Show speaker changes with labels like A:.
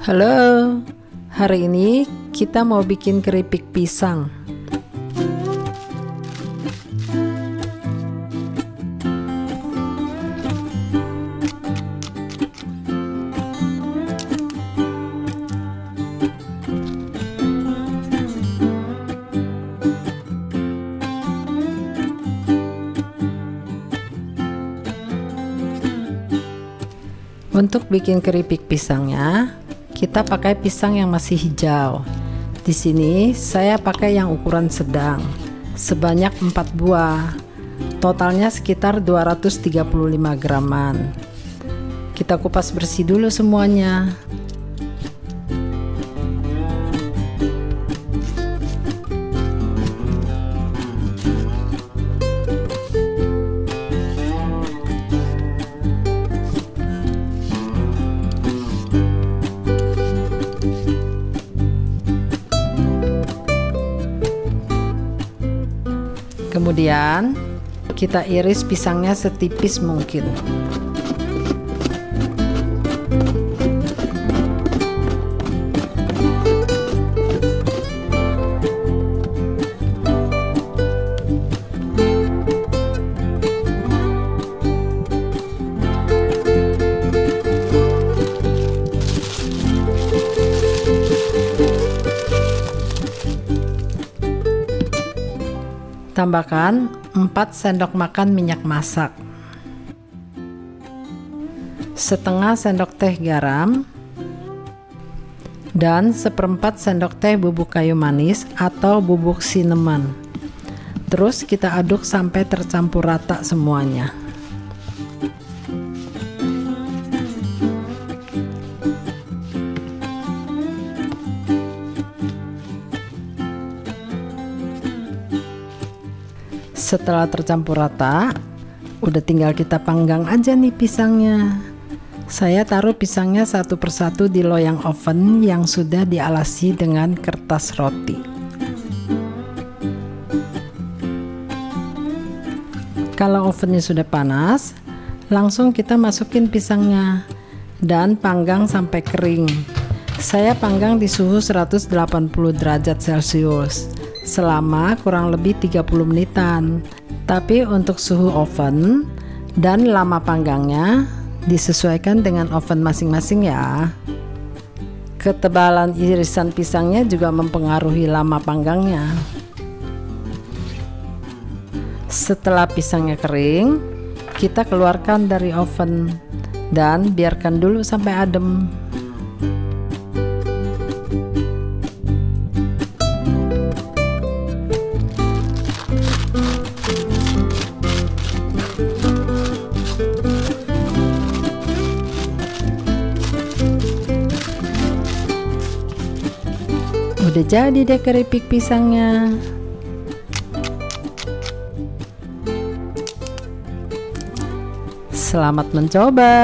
A: Halo, hari ini kita mau bikin keripik pisang. Untuk bikin keripik pisangnya, kita pakai pisang yang masih hijau. Di sini saya pakai yang ukuran sedang, sebanyak 4 buah. Totalnya sekitar 235 graman. Kita kupas bersih dulu semuanya. Kemudian kita iris pisangnya setipis mungkin. Tambahkan 4 sendok makan minyak masak, setengah sendok teh garam, dan 1/4 sendok teh bubuk kayu manis atau bubuk cinnamon. Terus kita aduk sampai tercampur rata semuanya. Setelah tercampur rata, udah tinggal kita panggang aja nih pisangnya. Saya taruh pisangnya satu persatu di loyang oven yang sudah dialasi dengan kertas roti. Kalau ovennya sudah panas, langsung kita masukin pisangnya dan panggang sampai kering. Saya panggang di suhu 180 derajat Celcius selama kurang lebih 30 menitan. Tapi untuk suhu oven dan lama panggangnya disesuaikan dengan oven masing-masing ya. Ketebalan irisan pisangnya juga mempengaruhi lama panggangnya. Setelah pisangnya kering, kita keluarkan dari oven dan biarkan dulu sampai adem. Udah jadi deh keripik pisangnya. Selamat mencoba.